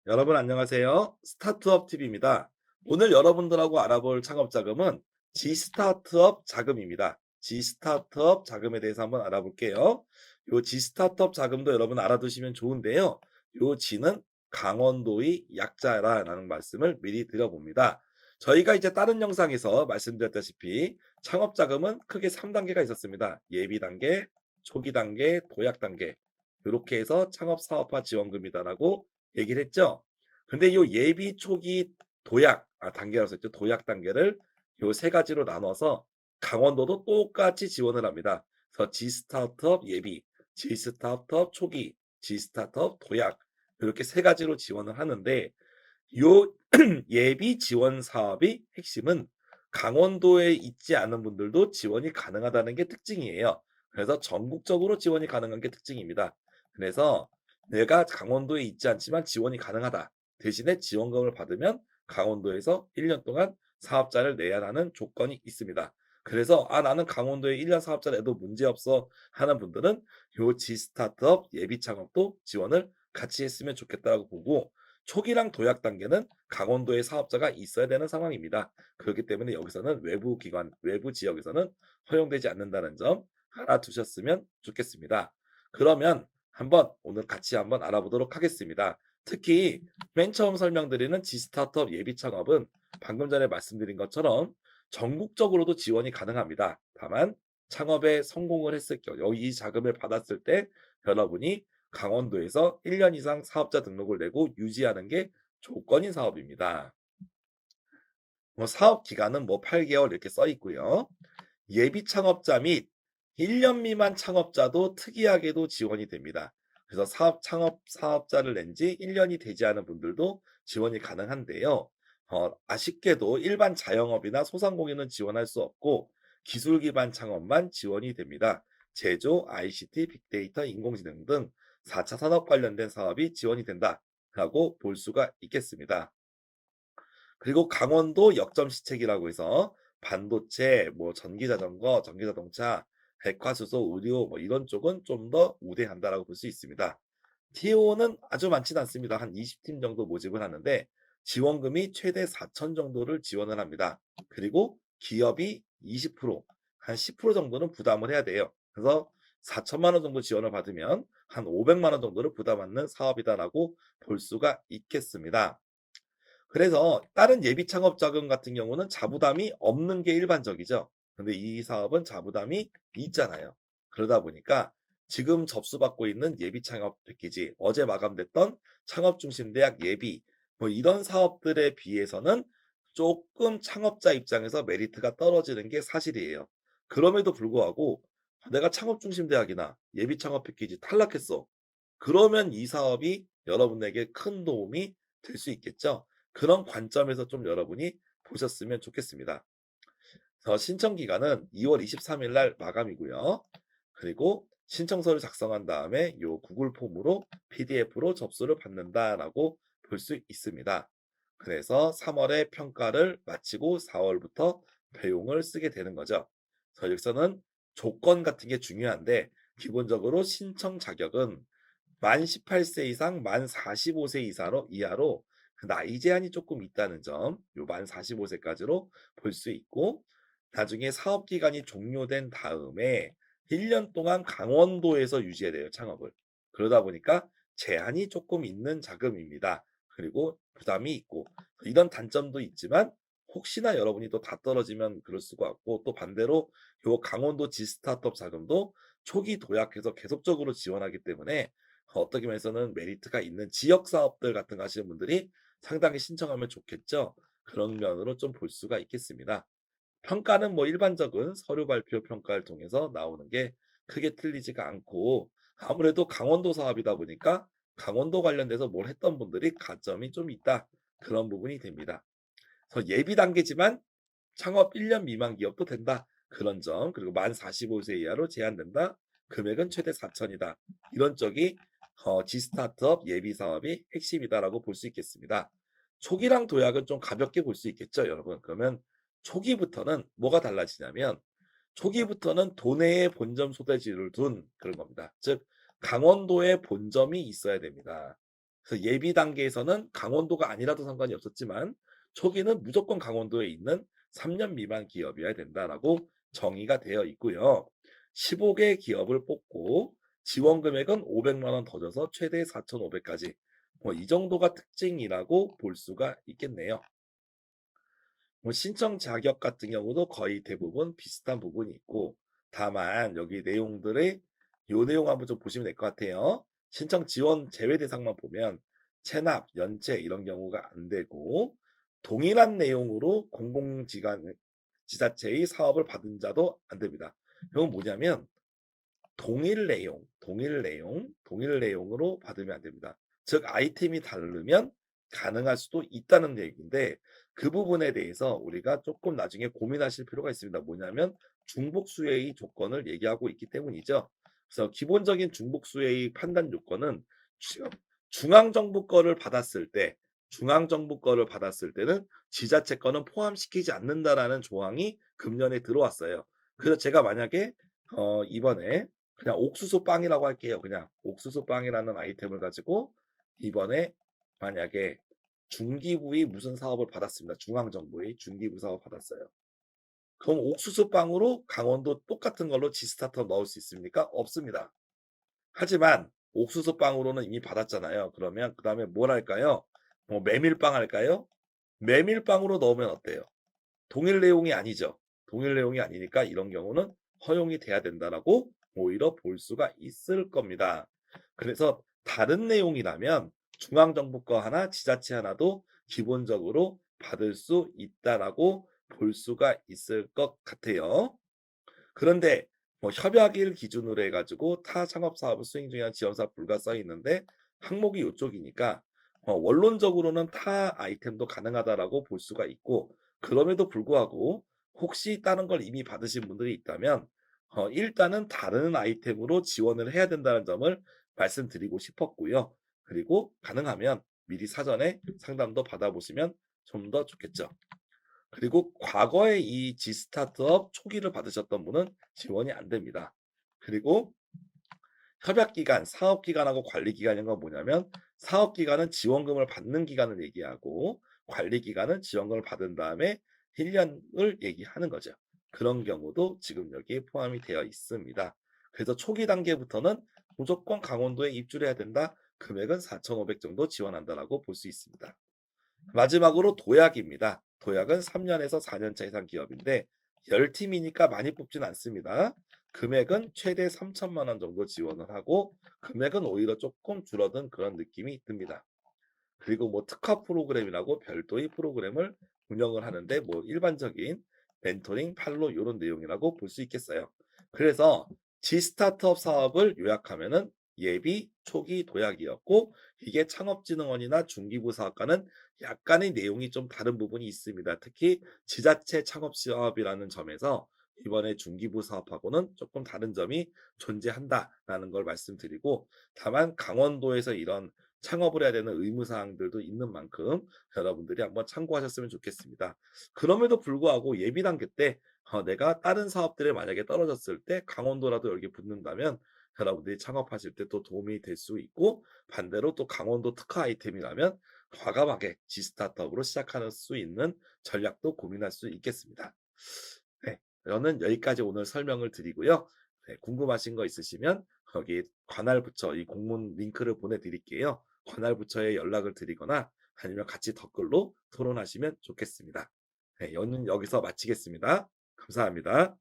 여러분 안녕하세요. 스타트업 TV입니다. 오늘 여러분들하고 알아볼 창업 자금은 G스타트업 자금입니다. G스타트업 자금에 대해서 한번 알아볼게요. 요 G스타트업 자금도 여러분 알아두시면 좋은데요. 요 G는 강원도의 약자라는 말씀을 미리 드려봅니다. 저희가 이제 다른 영상에서 말씀드렸다시피 창업 자금은 크게 3단계가 있었습니다. 예비 단계, 초기 단계, 도약 단계. 이렇게 해서 창업 사업화 지원금이다라고 얘기를 했죠. 근데 요 예비, 초기, 도약 단계라고 썼죠. 도약 단계를 요 세 가지로 나눠서 강원도도 똑같이 지원을 합니다. 그래서 G스타트업 예비, G스타트업 초기, G스타트업 도약 이렇게 세 가지로 지원을 하는데 요 예비 지원 사업의 핵심은 강원도에 있지 않은 분들도 지원이 가능하다는 게 특징이에요. 그래서 전국적으로 지원이 가능한 게 특징입니다. 그래서 내가 강원도에 있지 않지만 지원이 가능하다. 대신에 지원금을 받으면 강원도에서 1년 동안 사업자를 내야 하는 조건이 있습니다. 그래서 나는 강원도에 1년 사업자 내도 문제없어 하는 분들은 요 G스타트업 예비 창업도 지원을 같이 했으면 좋겠다고 보고 초기랑 도약 단계는 강원도에 사업자가 있어야 되는 상황입니다. 그렇기 때문에 여기서는 외부 기관, 외부 지역에서는 허용되지 않는다는 점 알아두셨으면 좋겠습니다. 그러면 오늘 같이 한번 알아보도록 하겠습니다. 특히 맨 처음 설명드리는 G스타트업 예비 창업은 방금 전에 말씀드린 것처럼 전국적으로도 지원이 가능합니다. 다만 창업에 성공을 했을 경우 이 자금을 받았을 때 여러분이 강원도에서 1년 이상 사업자 등록을 내고 유지하는 게 조건인 사업입니다. 사업 기간은 8개월 이렇게 써 있고요. 예비 창업자 및 1년 미만 창업자도 특이하게도 지원이 됩니다. 그래서 창업 사업자를 낸 지 1년이 되지 않은 분들도 지원이 가능한데요. 아쉽게도 일반 자영업이나 소상공인은 지원할 수 없고 기술 기반 창업만 지원이 됩니다. 제조, ICT, 빅데이터, 인공지능 등 4차 산업 관련된 사업이 지원이 된다라고 볼 수가 있겠습니다. 그리고 강원도 역점 시책이라고 해서 반도체, 전기자전거, 전기자동차, 백화수소, 의료 이런 쪽은 좀 더 우대한다라고 볼 수 있습니다. TO는 아주 많지는 않습니다. 한 20팀 정도 모집을 하는데 지원금이 최대 4천 정도를 지원을 합니다. 그리고 기업이 20%한 10% 정도는 부담을 해야 돼요. 그래서 4천만 원 정도 지원을 받으면 한 500만 원 정도를 부담하는 사업이다라고 볼 수가 있겠습니다. 그래서 다른 예비 창업 자금 같은 경우는 자부담이 없는 게 일반적이죠. 근데 이 사업은 자부담이 있잖아요. 그러다 보니까 지금 접수받고 있는 예비 창업 패키지, 어제 마감됐던 창업 중심 대학 예비 이런 사업들에 비해서는 조금 창업자 입장에서 메리트가 떨어지는 게 사실이에요. 그럼에도 불구하고 내가 창업 중심 대학이나 예비 창업 패키지 탈락했어. 그러면 이 사업이 여러분에게 큰 도움이 될 수 있겠죠. 그런 관점에서 좀 여러분이 보셨으면 좋겠습니다. 그래서 신청 기간은 2월 23일 날 마감이고요. 그리고 신청서를 작성한 다음에 요 구글 폼으로 PDF로 접수를 받는다라고 볼 수 있습니다. 그래서 3월에 평가를 마치고 4월부터 배용을 쓰게 되는 거죠. 그래서 여기서는 조건 같은 게 중요한데 기본적으로 신청 자격은 만 18세 이상, 만 45세 이하로 그 나이 제한이 조금 있다는 점, 요 만 45세까지로 볼 수 있고, 나중에 사업 기간이 종료된 다음에 1년 동안 강원도에서 유지해야 돼요, 창업을. 그러다 보니까 제한이 조금 있는 자금입니다. 그리고 부담이 있고, 이런 단점도 있지만, 혹시나 여러분이 또 다 떨어지면 그럴 수가 없고, 또 반대로 요 강원도 G스타트업 자금도 초기 도약해서 계속적으로 지원하기 때문에 어떻게 보면서는 메리트가 있는 지역 사업들 같은 거 하시는 분들이 상당히 신청하면 좋겠죠. 그런 면으로 좀 볼 수가 있겠습니다. 평가는 일반적인 서류 발표 평가를 통해서 나오는 게 크게 틀리지가 않고 아무래도 강원도 사업이다 보니까 강원도 관련돼서 뭘 했던 분들이 가점이 좀 있다. 그런 부분이 됩니다. 그래서 예비 단계지만 창업 1년 미만 기업도 된다. 그런 점. 그리고 만 45세 이하로 제한된다. 금액은 최대 4천이다. 이런 쪽이 G스타트업 예비 사업이 핵심이다라고 볼 수 있겠습니다. 초기랑 도약은 좀 가볍게 볼 수 있겠죠, 여러분. 그러면 초기부터는 뭐가 달라지냐면 초기부터는 도내에 본점 소재지를 둔 그런 겁니다. 즉 강원도에 본점이 있어야 됩니다. 그래서 예비 단계에서는 강원도가 아니라도 상관이 없었지만 초기는 무조건 강원도에 있는 3년 미만 기업이어야 된다라고 정의가 되어 있고요. 15개 기업을 뽑고 지원 금액은 500만 원 더 줘서 최대 4,500까지 뭐 이 정도가 특징이라고 볼 수가 있겠네요. 뭐 신청 자격 같은 경우도 거의 대부분 비슷한 부분이 있고 다만 여기 내용들의 요 내용 한번 좀 보시면 될 것 같아요. 신청 지원 제외 대상만 보면 체납, 연체 이런 경우가 안 되고 동일한 내용으로 공공기관 지자체의 사업을 받은 자도 안 됩니다. 이건 뭐냐면 동일 내용으로 받으면 안 됩니다. 즉 아이템이 다르면 가능할 수도 있다는 얘기인데 그 부분에 대해서 우리가 조금 나중에 고민하실 필요가 있습니다. 뭐냐면 중복수혜의 조건을 얘기하고 있기 때문이죠. 그래서 기본적인 중복수혜의 판단 요건은 지금 중앙정부 거를 받았을 때 중앙정부 거를 받았을 때는 지자체 거는 포함시키지 않는다라는 조항이 금년에 들어왔어요. 그래서 제가 만약에 이번에 그냥 옥수수 빵이라고 할게요. 그냥 옥수수 빵이라는 아이템을 가지고 이번에 만약에 중기부의 무슨 사업을 받았습니다. 중앙정부의 중기부 사업 받았어요. 그럼 옥수수 빵으로 강원도 똑같은 걸로 지스타터 넣을 수 있습니까? 없습니다. 하지만 옥수수 빵으로는 이미 받았잖아요. 그러면 그다음에 뭘 할까요? 뭐 메밀빵 할까요? 메밀빵으로 넣으면 어때요? 동일 내용이 아니죠. 동일 내용이 아니니까 이런 경우는 허용이 돼야 된다라고 오히려 볼 수가 있을 겁니다. 그래서 다른 내용이라면 중앙정부 거 하나, 지자체 하나도 기본적으로 받을 수 있다라고 볼 수가 있을 것 같아요. 그런데 뭐 협약일 기준으로 해가지고 타 창업 사업을 수행 중이한 지원사 불가 써 있는데 항목이 이쪽이니까 원론적으로는 타 아이템도 가능하다라고 볼 수가 있고 그럼에도 불구하고 혹시 다른 걸 이미 받으신 분들이 있다면 일단은 다른 아이템으로 지원을 해야 된다는 점을 말씀드리고 싶었고요. 그리고 가능하면 미리 사전에 상담도 받아보시면 좀 더 좋겠죠. 그리고 과거에 이 지스타트업 초기를 받으셨던 분은 지원이 안 됩니다. 그리고 협약기간, 사업기간하고 관리기간인 건 뭐냐면 사업기간은 지원금을 받는 기간을 얘기하고 관리기간은 지원금을 받은 다음에 1년을 얘기하는 거죠. 그런 경우도 지금 여기에 포함이 되어 있습니다. 그래서 초기 단계부터는 무조건 강원도에 입주를 해야 된다. 금액은 4,500 정도 지원한다라고 볼 수 있습니다. 마지막으로 도약입니다. 도약은 3년에서 4년 차 이상 기업인데 10팀이니까 많이 뽑진 않습니다. 금액은 최대 3천만 원 정도 지원을 하고 금액은 오히려 조금 줄어든 그런 느낌이 듭니다. 그리고 뭐 특화 프로그램이라고 별도의 프로그램을 운영을 하는데 뭐 일반적인 멘토링, 팔로 이런 내용이라고 볼 수 있겠어요. 그래서 지스타트업 사업을 요약하면은 예비, 초기, 도약이었고 이게 창업진흥원이나 중기부 사업과는 약간의 내용이 좀 다른 부분이 있습니다. 특히 지자체 창업 사업이라는 점에서 이번에 중기부 사업하고는 조금 다른 점이 존재한다라는 걸 말씀드리고 다만 강원도에서 이런 창업을 해야 되는 의무 사항들도 있는 만큼 여러분들이 한번 참고하셨으면 좋겠습니다. 그럼에도 불구하고 예비 단계 때 내가 다른 사업들에 만약에 떨어졌을 때 강원도라도 여기 붙는다면 여러분들이 창업하실 때 또 도움이 될 수 있고 반대로 또 강원도 특화 아이템이라면 과감하게 지스타트업으로 시작할 수 있는 전략도 고민할 수 있겠습니다. 네, 저는 여기까지 오늘 설명을 드리고요. 네, 궁금하신 거 있으시면 거기 관할 부처 이 공문 링크를 보내드릴게요. 관할 부처에 연락을 드리거나 아니면 같이 댓글로 토론하시면 좋겠습니다. 네, 저는 여기서 마치겠습니다. 감사합니다.